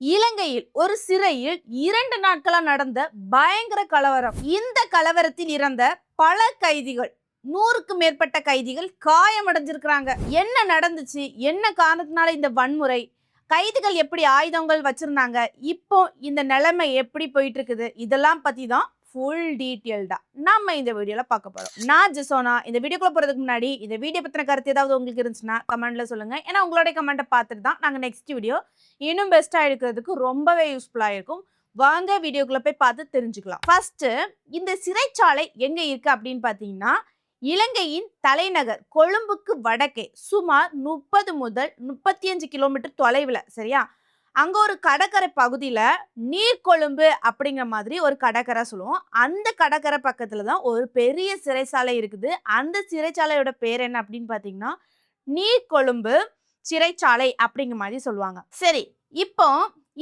இலங்கையில் ஒரு சிறையில் 2 நாட்களா நடந்த பயங்கர கலவரம். இந்த கலவரத்தில் இறந்த பல கைதிகள், 100க்கு மேற்பட்ட கைதிகள் காயமடைஞ்சிருக்கிறாங்க. என்ன நடந்துச்சு? என்ன காரணத்தினால இந்த வன்முறை? கைதிகள் எப்படி ஆயுதங்கள் வச்சிருந்தாங்க? இப்போ இந்த நிலைமை எப்படி போயிட்டு இருக்குது? இதெல்லாம் பத்தி தான் ஃபுல் டீட்டெயில்டா நம்ம இந்த வீடியோல பார்க்க போறோம். நான் ஜெசோனா. இந்த வீடியோக்குள்ள போறதுக்கு முன்னாடி இந்த வீடியோ பத்தின கருத்து ஏதாவது உங்களுக்கு இருந்துச்சுன்னா கமெண்ட்ல சொல்லுங்க. ஏன்னா உங்களுடைய கமெண்ட்டை பார்த்துட்டு தான் நாங்க நெக்ஸ்ட் வீடியோ இன்னும் பெஸ்ட்டாக எடுக்கிறதுக்கு ரொம்பவே யூஸ்ஃபுல்லாக இருக்கும். வாங்க வீடியோக்குள்ள போய் பார்த்து தெரிஞ்சுக்கலாம். ஃபர்ஸ்ட், இந்த சிறைச்சாலை எங்க இருக்கு அப்படின்னு பார்த்தீங்கன்னா, இலங்கையின் தலைநகர் கொழும்புக்கு வடக்கே சுமார் 30 முதல் 35 கிலோமீட்டர் தொலைவில். சரியா? அங்க ஒரு கடற்கரை பகுதியில நீர்கொழும்பு அப்படிங்கிற மாதிரி ஒரு கடற்கரை சொல்லுவோம். அந்த கடற்கரை பக்கத்துல தான் ஒரு பெரிய சிறைச்சாலை இருக்குது. அந்த சிறைச்சாலையோட பேர் என்ன அப்படின்னு பார்த்தீங்கன்னா, நீர்கொழும்பு சிறைச்சாலை அப்படிங்கிற மாதிரி சொல்லுவாங்க. சரி, இப்போ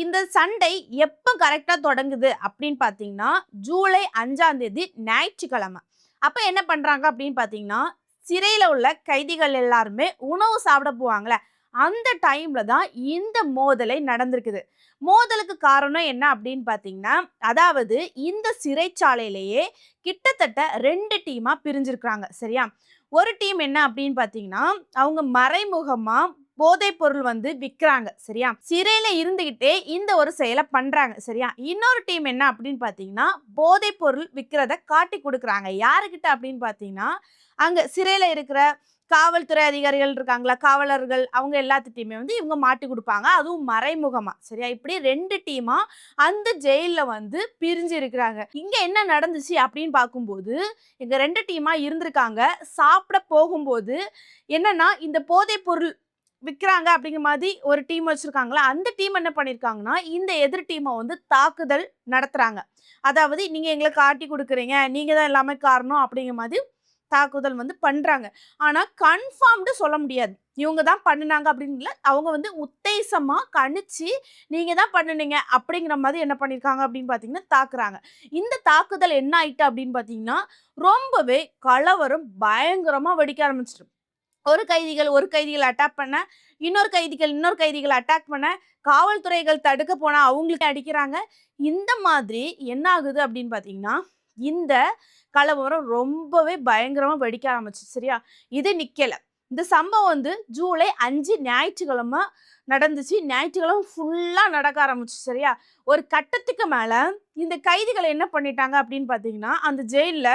இந்த சண்டை எப்போ கரெக்டா தொடங்குது அப்படின்னு பார்த்தீங்கன்னா, ஜூலை 5ஆம் தேதி ஞாயிற்றுக்கிழமை. அப்ப என்ன பண்றாங்க அப்படின்னு பார்த்தீங்கன்னா, சிறையில உள்ள கைதிகள் எல்லாருமே உணவு சாப்பிட போவாங்களே, அந்த டைம்ல தான் இந்த மோதலை நடந்திருக்குது. மோதலுக்கு காரணம் என்ன அப்படின்னு பார்த்தீங்கன்னா, அதாவது இந்த சிறைச்சாலையிலேயே கிட்டத்தட்ட 2 டீமா பிரிஞ்சிருக்கிறாங்க. சரியா? ஒரு டீம் என்ன அப்படின்னு பார்த்தீங்கன்னா, அவங்க மறைமுகமா போதைப் பொருள் விற்கிறாங்க. சரியா? சிறையில இருந்துகிட்டே இந்த ஒரு செயலை பண்றாங்க. சரியா? இன்னொரு டீம் என்ன அப்படின்னு பார்த்தீங்கன்னா, போதைப் பொருள் விற்கிறத காட்டி கொடுக்குறாங்க. யாருக்கிட்ட அப்படின்னு பார்த்தீங்கன்னா, அங்க சிறையில இருக்கிற காவல்துறை அதிகாரிகள் இருக்காங்களா, காவலர்கள், அவங்க எல்லாத்துட்டையுமே இவங்க மாட்டி கொடுப்பாங்க. அதுவும் மறைமுகமா. சரியா? இப்படி 2 டீமா அந்த ஜெயில்ல பிரிஞ்சு இருக்கிறாங்க. இங்க என்ன நடந்துச்சு அப்படின்னு பார்க்கும்போது, இங்க 2 டீமா இருந்திருக்காங்க. சாப்பிட போகும்போது என்னன்னா, இந்த போதைப் பொருள் விற்கிறாங்க அப்படிங்கிற மாதிரி ஒரு டீம் வச்சிருக்காங்களா, அந்த டீம் என்ன பண்ணியிருக்காங்கன்னா, இந்த எதிர் டீமை தாக்குதல் நடத்துறாங்க. அதாவது நீங்க எங்களை காட்டி கொடுக்குறீங்க, நீங்க தான் எல்லாமே காரணம் அப்படிங்கிற மாதிரி தாக்குதல் பண்றாங்க. ஆனா கன்ஃபார்ம்டு சொல்ல முடியாது. இவங்க தான் பண்ணுனாங்க அப்படின்னு இல்ல. அவங்க உத்தேசமா கணிச்சு நீங்க தான் பண்ணுனீங்க அப்படிங்கிற மாதிரி என்ன பண்ணியிருக்காங்க அப்படின்னு பார்த்தீங்கன்னா தாக்குறாங்க. இந்த தாக்குதல் என்ன ஆயிட்டு அப்படின்னு பார்த்தீங்கன்னா, ரொம்பவே கலவரம் பயங்கரமா வெடிக்க ஆரம்பிச்சிட்டு. ஒரு கைதிகள் அட்டாக் பண்ண, இன்னொரு கைதிகள் அட்டாக் பண்ண, காவல்துறைகள் தடுக்க போனா அவங்களுக்கு அடிக்கிறாங்க. இந்த மாதிரி என்ன ஆகுது அப்படின்னு பார்த்தீங்கன்னா, இந்த கலவரம் ரொம்பவே பயங்கரமா வெடிக்க ஆரம்பிச்சுச்சு. சரியா? இது நிக்கல. இந்த சம்பவம் ஜூலை 5 ஞாயிற்றுக்கிழமை நடந்துச்சு. ஞாயிற்றுக்கிழமை ஃபுல்லா நடக்க ஆரம்பிச்சு. சரியா? ஒரு கட்டத்துக்கு மேல இந்த கைதிகளை என்ன பண்ணிட்டாங்க அப்படின்னு பார்த்தீங்கன்னா, அந்த ஜெயில்ல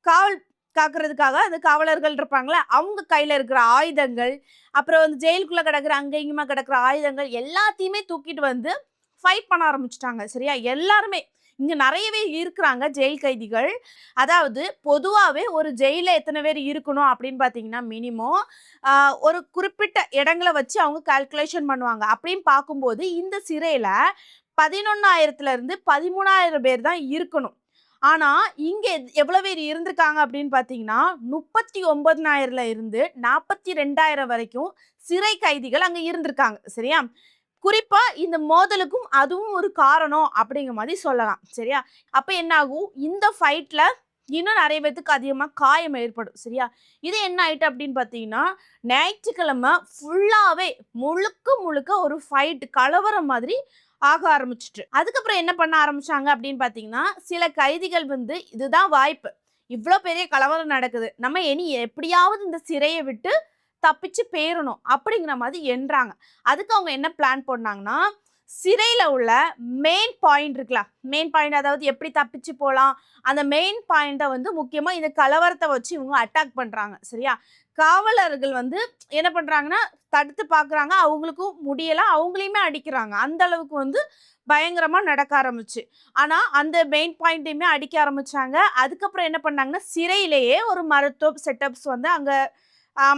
காவல் காக்குறதுக்காக அந்த காவலர்கள் இருப்பாங்களே, அவங்க கையில இருக்கிற ஆயுதங்கள், அப்புறம் ஜெயிலுக்குள்ள கிடக்குற அங்க இங்கேயுமா கிடக்குற ஆயுதங்கள் எல்லாத்தையுமே தூக்கிட்டு ஃபைட் பண்ண ஆரம்பிச்சுட்டாங்க. சரியா? எல்லாருமே இங்க நிறையவே இருக்கிறாங்க ஜெயில் கைதிகள். அதாவது பொதுவாவே ஒரு ஜெயில எத்தனை பேர் இருக்கணும் அப்படின்னு பார்த்தீங்கன்னா, மினிமம் ஒரு குறிப்பிட்ட இடங்கள வச்சு அவங்க கால்குலேஷன் பண்ணுவாங்க. அப்படின்னு பார்க்கும்போது இந்த சிறையில 11,000ல இருந்து 13,000 பேர் தான் இருக்கணும். ஆனா இங்க எவ்வளவு பேர் இருந்திருக்காங்க அப்படின்னு பார்த்தீங்கன்னா, 39,000ல இருந்து 42,000 வரைக்கும் சிறை கைதிகள் அங்க இருந்திருக்காங்க. சரியா? குறிப்பா இந்த மோதலுக்கும் அதுவும் ஒரு காரணம் அப்படிங்கிற மாதிரி சொல்லலாம். சரியா? அப்ப என்ன ஆகும்? இந்த ஃபைட்ல இன்னும் நிறைய பேத்துக்கு அதிகமா காயம் ஏற்படும். சரியா? இது என்ன ஆயிட்டு அப்படின்னு பார்த்தீங்கன்னா, ஞாயிற்றுக்கிழமை ஃபுல்லாவே முழுக்க முழுக்க ஒரு ஃபைட் கலவரம் மாதிரி ஆக ஆரம்பிச்சுட்டு. அதுக்கப்புறம் என்ன பண்ண ஆரம்பிச்சாங்க அப்படின்னு பார்த்தீங்கன்னா, சில கைதிகள் இதுதான் வாய்ப்பு. இவ்வளோ பெரிய கலவரம் நடக்குது. நம்ம இனி எப்படியாவது இந்த சிறையை விட்டு தப்பிச்சு போயிரணும் அப்படிங்கிற மாதிரி எண்றாங்க. அதுக்கு அவங்க என்ன பிளான் பண்ணாங்கன்னா, சிறையில உள்ள மெயின் பாயிண்ட் இருக்குல்ல, மெயின் பாயிண்ட் அதாவது எப்படி தப்பிச்சு போலாம், அந்த மெயின் பாயிண்ட்டை முக்கியமா இந்த கலவரத்தை வச்சு இவங்க அட்டாக் பண்றாங்க. சரியா? காவலர்கள் என்ன பண்றாங்கன்னா, தடுத்து பார்க்குறாங்க. அவங்களுக்கும் முடியல. அவங்களையுமே அடிக்கிறாங்க. அந்த அளவுக்கு பயங்கரமா நடக்க ஆரம்பிச்சு. ஆனா அந்த மெயின் பாயிண்ட்டையுமே அடிக்க ஆரம்பிச்சாங்க. அதுக்கப்புறம் என்ன பண்ணாங்கன்னா, சிறையிலேயே ஒரு மருத்துவ செட்டப்ஸ் அங்க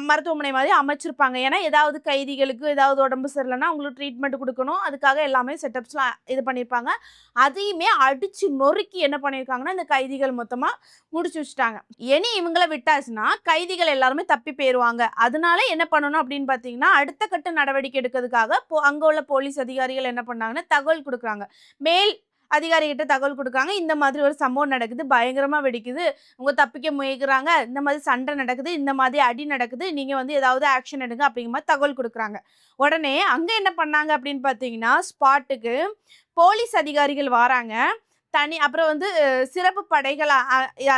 மருத்துவமனை மாதிரி அமைச்சிருப்பாங்க. ஏன்னா ஏதாவது கைதிகளுக்கு ஏதாவது உடம்பு சரியில்லைன்னா அவங்களுக்கு ட்ரீட்மெண்ட் கொடுக்கணும். அதுக்காக எல்லாமே செட்டப்ஸ்லாம் இது பண்ணியிருப்பாங்க. அதையுமே அடிச்சு நொறுக்கி என்ன பண்ணியிருக்காங்கன்னா, இந்த கைதிகள் மொத்தமா முடிச்சு வச்சுட்டாங்க. இனி இவங்கள விட்டாச்சுன்னா கைதிகள் எல்லாருமே தப்பி போயிருவாங்க. அதனால என்ன பண்ணணும் அப்படின்னு பார்த்தீங்கன்னா, அடுத்த கட்ட நடவடிக்கை எடுக்கிறதுக்காக அங்க உள்ள போலீஸ் அதிகாரிகள் என்ன பண்ணாங்கன்னா, தகவல் கொடுக்குறாங்க. மேல் அதிகாரிகிட்ட தகவல் கொடுக்குறாங்க. இந்த மாதிரி ஒரு சம்பவம் நடக்குது, பயங்கரமா வெடிக்குது, உங்க தப்பிக்க முயற்சிக்கிறாங்க, இந்த மாதிரி சண்டை நடக்குது, இந்த மாதிரி அடி நடக்குது, நீங்க வந்து ஏதாவது ஆக்ஷன் எடுங்க அப்படிங்கிற மாதிரி தகவல் கொடுக்குறாங்க. உடனே அங்க என்ன பண்ணாங்க அப்படின்னு பார்த்தீங்கன்னா, ஸ்பாட்டுக்கு போலீஸ் அதிகாரிகள் வராங்க. அப்புறம் வந்து சிறப்பு படைகள்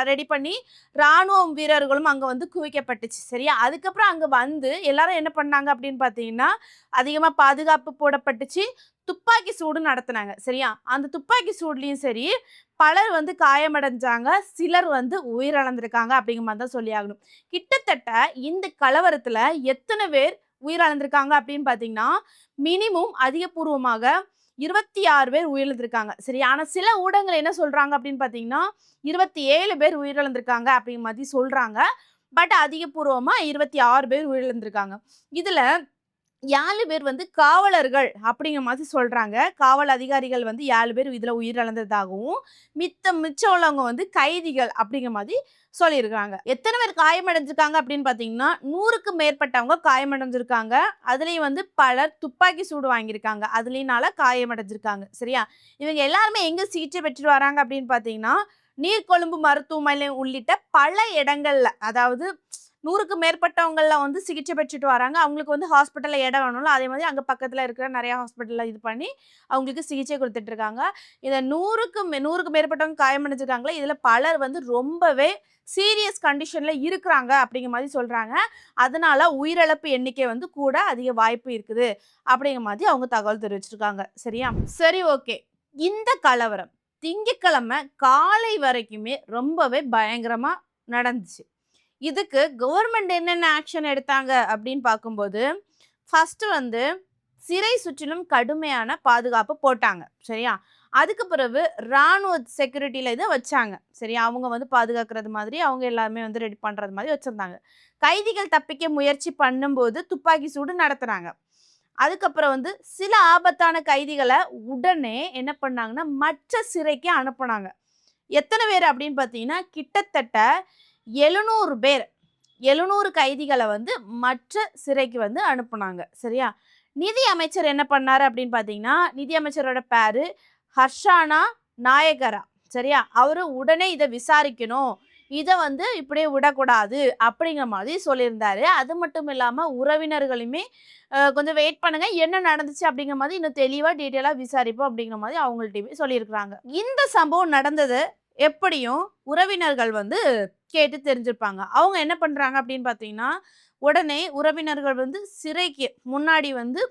ரெடி பண்ணி ராணுவம் வீரர்களும் அங்க வந்து குவிக்கப்பட்டுச்சு. சரியா? அதுக்கப்புறம் அங்க வந்து எல்லாரும் என்ன பண்ணாங்க அப்படின்னு பார்த்தீங்கன்னா, அதிகமா பாதுகாப்பு போடப்பட்டுச்சு. துப்பாக்கி சூடு நடத்துனாங்க. சரியா? அந்த துப்பாக்கி சூட்லயும் சரி, பலர் வந்து காயமடைஞ்சாங்க. சிலர் வந்து உயிரிழந்திருக்காங்க அப்படிங்கிற மாதிரி தான் சொல்லி ஆகணும். கிட்டத்தட்ட இந்த கலவரத்துல எத்தனை பேர் உயிரிழந்திருக்காங்க அப்படின்னு பார்த்தீங்கன்னா, மினிமம் அதிகபூர்வமாக 26 பேர் உயிரிழந்திருக்காங்க. சரி. ஆனா சில ஊடகங்கள் என்ன சொல்றாங்க அப்படின்னு பார்த்தீங்கன்னா, 27 பேர் உயிரிழந்திருக்காங்க அப்படிங்கிற மாதிரி சொல்றாங்க. பட் அதிகபூர்வமா 26 பேர் உயிரிழந்திருக்காங்க. இதுல 7 பேர் வந்து காவலர்கள் அப்படிங்கிற மாதிரி சொல்றாங்க. காவல் அதிகாரிகள் வந்து 7 பேர் இதுல உயிரிழந்ததாகவும், மிச்சம் உள்ளவங்க வந்து கைதிகள் அப்படிங்கிற மாதிரி சொல்லியிருக்காங்க. எத்தனை பேர் காயமடைஞ்சிருக்காங்க அப்படின்னு பார்த்தீங்கன்னா, 100க்கு மேற்பட்டவங்க காயமடைஞ்சிருக்காங்க. அதுலயும் வந்து பலர் துப்பாக்கி சூடு வாங்கியிருக்காங்க. அதுலனால காயமடைஞ்சிருக்காங்க. சரியா? இவங்க எல்லாருமே எங்க சிகிச்சை பெற்றுட்டு வராங்க அப்படின்னு பார்த்தீங்கன்னா, நீர்கொழும்பு மருத்துவமனை உள்ளிட்ட பல இடங்கள்ல, அதாவது 100க்கு மேற்பட்டவங்கள்ல வந்து சிகிச்சை பெற்றுட்டு வராங்க. அவங்களுக்கு வந்து ஹாஸ்பிட்டல்ல இடம் வேணும்ல, அதே மாதிரி அங்க பக்கத்துல இருக்கிற நிறைய ஹாஸ்பிட்டல்ல இது பண்ணி அவங்களுக்கு சிகிச்சை கொடுத்துட்டு இருக்காங்க. இத 100க்கு மேற்பட்டவங்க காயமடைஞ்சிருக்காங்களே, இதுல பலர் வந்து ரொம்பவே சீரியஸ் கண்டிஷன்ல இருக்கிறாங்க அப்படிங்கிற மாதிரி சொல்றாங்க. அதனால உயிரிழப்பு எண்ணிக்கை வந்து கூட அதிக வாய்ப்பு இருக்குது அப்படிங்கிற மாதிரி அவங்க தகவல் தெரிவிச்சிருக்காங்க. சரியா? சரி, ஓகே. இந்த கலவரம் திங்கட்கிழமை காலை வரைக்குமே ரொம்பவே பயங்கரமா நடந்துச்சு. இதுக்கு கவர்மெண்ட் என்னென்ன ஆக்ஷன் எடுத்தாங்க அப்படின்னு பார்க்கும்போது, ஃபர்ஸ்ட் வந்து சிறை சுற்றிலும் கடுமையான பாதுகாப்பு போட்டாங்க. சரியா? அதுக்கு பிறகு ராணுவ செக்யூரிட்டியில இதை வச்சாங்க. சரியா? அவங்க வந்து பாதுகாக்கிறது மாதிரி அவங்க எல்லாருமே வந்து ரெடி பண்றது மாதிரி வச்சிருந்தாங்க. கைதிகள் தப்பிக்க முயற்சி பண்ணும்போது துப்பாக்கி சூடு நடத்துனாங்க. அதுக்கப்புறம் வந்து சில ஆபத்தான கைதிகளை உடனே என்ன பண்ணாங்கன்னா மற்ற சிறைக்கு அனுப்புனாங்க. எத்தனை பேர் அப்படின்னு பார்த்தீங்கன்னா, கிட்டத்தட்ட 700 பேர், 700 கைதிகளை வந்து மற்ற சிறைக்கு வந்து அனுப்புனாங்க. சரியா? நிதி அமைச்சர் என்ன பண்ணாரு அப்படின்னு பார்த்தீங்கன்னா, நிதி அமைச்சரோட பேரு ஹர்ஷானா நாயகரா. சரியா? அவரு உடனே இதை விசாரிக்கணும், இதை வந்து இப்படியே விடக்கூடாது அப்படிங்கிற மாதிரி சொல்லியிருந்தாரு. அது மட்டும் இல்லாம உறவினர்களுமே கொஞ்சம் வெயிட் பண்ணுங்க, என்ன நடந்துச்சு அப்படிங்கிற மாதிரி இன்னும் தெளிவா டீட்டெயிலா விசாரிப்போம் அப்படிங்கிற மாதிரி அவங்கள்ட்டயுமே சொல்லியிருக்கிறாங்க. இந்த சம்பவம் நடந்தது எப்படியும் உறவினர்கள் வந்து கேட்டு தெரிஞ்சிருப்பாங்க. அவங்க என்ன பண்றாங்க அப்படின்னு பார்த்தீங்கன்னா, உடனே உறவினர்கள் வந்து சிறைக்கு முன்னாடி வந்து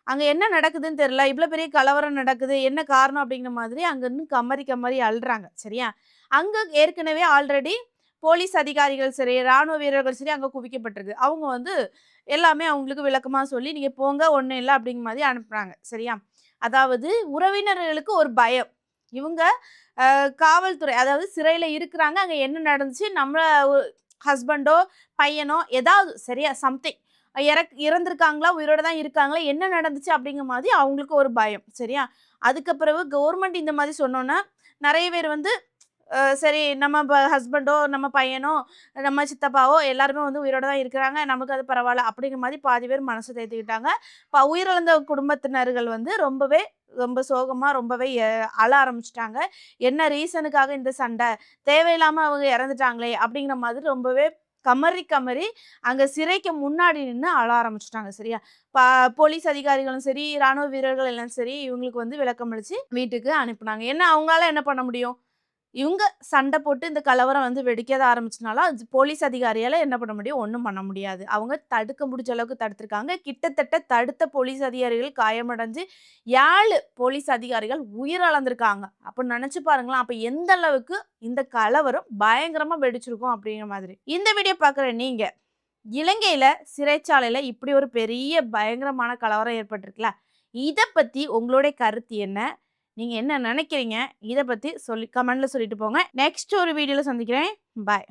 அங்க என்ன நடக்குதுன்னு தெரியல, இவ்வளோ பெரிய கலவரம் நடக்குது, என்ன காரணம் அப்படிங்கிற மாதிரி அங்க இருந்து கம்மறி கம்மறி அழுறாங்க. சரியா? அங்க ஏற்கனவே ஆல்ரெடி போலீஸ் அதிகாரிகள் சரி, ராணுவ வீரர்கள் சரி அங்க குவிக்கப்பட்டிருக்கு. அவங்க வந்து எல்லாமே அவங்களுக்கு விளக்கமா சொல்லி, நீங்க போங்க ஒண்ணும் இல்ல அப்படிங்கிற மாதிரி அனுப்புறாங்க. சரியா? அதாவது உறவினர்களுக்கு ஒரு பயம். இவங்க காவல்துறை, அதாவது சிறையில இருக்கிறாங்க. அங்க என்ன நடந்துச்சு, நம்ம ஹஸ்பண்டோ, பையனோ ஏதாவது சரியா சம்திங் இறந்திருக்காங்களா, உயிரோட தான் இருக்காங்களா, என்ன நடந்துச்சு அப்படிங்கிற மாதிரி அவங்களுக்கு ஒரு பயம். சரியா? அதுக்கு பிறகு கவர்மெண்ட் இந்த மாதிரி சொன்னோன்னா, நிறைய பேர் வந்து சரி நம்ம ஹஸ்பண்டோ, நம்ம பையனோ, நம்ம சித்தப்பாவோ எல்லாருமே வந்து உயிரோட தான் இருக்கிறாங்க, நமக்கு அது பரவாயில்ல அப்படிங்கிற மாதிரி பாதி பேர் மனசை தேத்திக்கிட்டாங்க. இப்போ உயிரிழந்த குடும்பத்தினர்கள் வந்து ரொம்ப சோகமா ரொம்பவே அழ ஆரம்பிச்சிட்டாங்க. என்ன ரீசனுக்காக இந்த சண்டை, தேவையில்லாம அவங்க இறந்துட்டாங்களே அப்படிங்கிற மாதிரி ரொம்பவே கமறி கமறி அங்க சிறைக்கு முன்னாடி நின்று அழ ஆரம்பிச்சிட்டாங்க. சரியா? போலீஸ் அதிகாரிகளும் சரி, ராணுவ வீரர்கள் எல்லாம் சரி, இவங்களுக்கு வந்து விளக்கம் அளிச்சு வீட்டுக்கு அனுப்புனாங்க. என்ன அவங்களால என்ன பண்ண முடியும்? இவங்க சண்டை போட்டு இந்த கலவரம் வந்து வெடிக்க ஆரம்பிச்சனால போலீஸ் அதிகாரியால என்ன பண்ண முடியும்? ஒண்ணும் பண்ண முடியாது. அவங்க தடுக்க முடிஞ்ச அளவுக்கு தடுத்திருக்காங்க. கிட்டத்தட்ட தடுத்த போலீஸ் அதிகாரிகள் காயமடைஞ்சு 7 போலீஸ் அதிகாரிகள் உயிரிழந்திருக்காங்க. அப்ப நினைச்சு பாருங்களேன். அப்ப எந்த அளவுக்கு இந்த கலவரம் பயங்கரமா வெடிச்சிருக்கும் அப்படிங்கிற மாதிரி. இந்த வீடியோ பார்க்குற நீங்க இலங்கையில சிறைச்சாலையில இப்படி ஒரு பெரிய பயங்கரமான கலவரம் ஏற்பட்டிருக்குல்ல, இத பத்தி உங்களுடைய கருத்து என்ன? நீங்க என்ன நினைக்கிறீங்க? இத பத்தி கமெண்ட்ல சொல்லிட்டு போங்க. நெக்ஸ்ட் ஒரு வீடியோல சந்திக்கிறேன். பாய்.